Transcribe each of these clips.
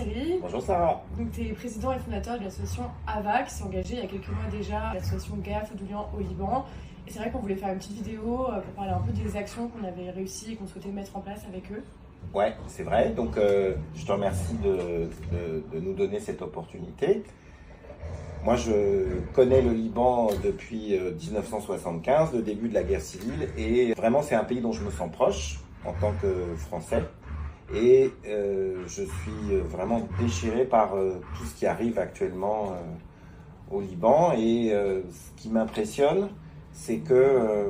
Thierry. Bonjour Sarah. Donc tu es président et fondateur de l'association AVA qui s'est engagée il y a quelques mois déjà à l'association Gaïa Fodoulian au Liban. Et c'est vrai qu'on voulait faire une petite vidéo pour parler un peu des actions qu'on avait réussi et qu'on souhaitait mettre en place avec eux. Ouais, c'est vrai. Donc je te remercie de nous donner cette opportunité. Moi, je connais le Liban depuis 1975, le début de la guerre civile, et vraiment c'est un pays dont je me sens proche en tant que Français. Et je suis vraiment déchiré par tout ce qui arrive actuellement au Liban. Et ce qui m'impressionne, c'est que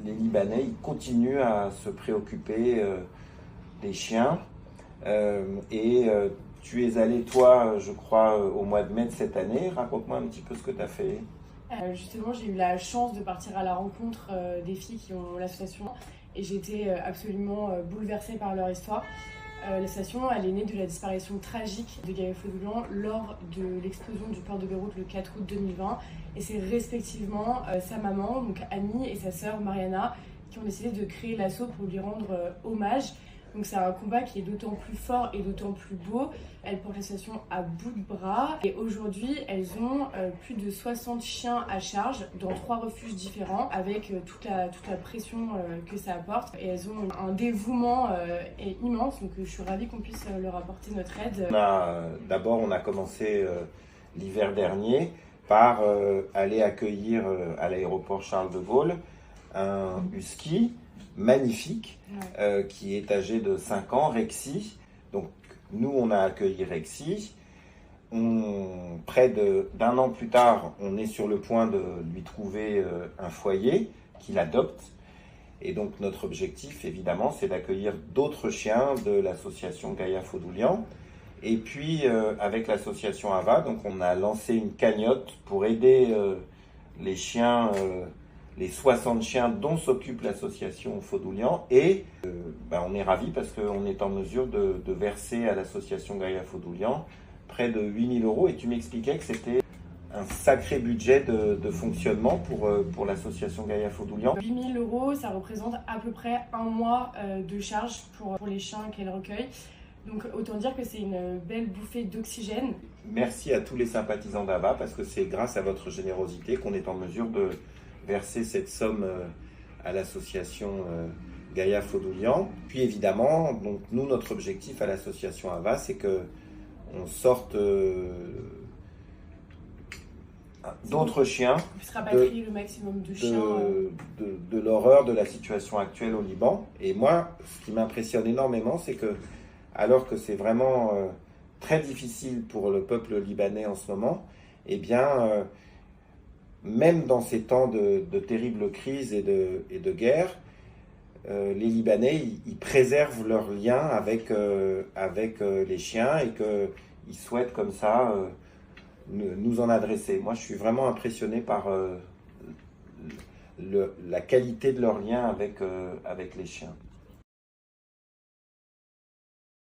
les Libanais ils continuent à se préoccuper des chiens. Tu es allé, toi, je crois, au mois de mai de cette année. Raconte-moi un petit peu ce que tu as fait. Justement, j'ai eu la chance de partir à la rencontre des filles qui ont l'association et j'ai été absolument bouleversée par leur histoire. L'association, elle est née de la disparition tragique de Gaïa Fodoulian lors de l'explosion du port de Beyrouth le 4 août 2020. Et c'est respectivement sa maman, donc Annie, et sa sœur Mariana, qui ont décidé de créer l'asso pour lui rendre hommage. Donc c'est un combat qui est d'autant plus fort et d'autant plus beau. Elles portent l'association à bout de bras et aujourd'hui elles ont plus de 60 chiens à charge dans 3 refuges différents avec toute la pression que ça apporte. Et elles ont un dévouement immense, donc je suis ravie qu'on puisse leur apporter notre aide. D'abord on a commencé l'hiver dernier par aller accueillir à l'aéroport Charles de Gaulle un husky magnifique, qui est âgé de 5 ans, Rexy. Donc nous on a accueilli Rexy. Près d'un an plus tard, on est sur le point de lui trouver un foyer qu'il adopte. Et donc notre objectif évidemment c'est d'accueillir d'autres chiens de l'association Gaïa Fodoulian. Et puis avec l'association AVA, donc on a lancé une cagnotte pour aider les chiens, les 60 chiens dont s'occupe l'association Fodoulian. Et on est ravis parce qu'on est en mesure de verser à l'association Gaïa Fodoulian près de 8 000 €. Et tu m'expliquais que c'était un sacré budget de fonctionnement pour l'association Gaïa Fodoulian. 8 000 €, ça représente à peu près un mois de charge pour les chiens qu'elle recueille. Donc autant dire que c'est une belle bouffée d'oxygène. Merci à tous les sympathisants d'AVA parce que c'est grâce à votre générosité qu'on est en mesure de verser cette somme à l'association Gaïa Fodoulian. Puis évidemment, donc nous, notre objectif à l'association AVA, c'est qu'on sorte d'autres chiens le maximum de chiens de l'horreur de la situation actuelle au Liban. Et moi, ce qui m'impressionne énormément, c'est que alors que c'est vraiment très difficile pour le peuple libanais en ce moment, eh bien même dans ces temps de terribles crises et de guerre, les Libanais, ils préservent leur lien avec les chiens et qu'ils souhaitent comme ça nous en adresser. Moi, je suis vraiment impressionné par la qualité de leur lien avec les chiens.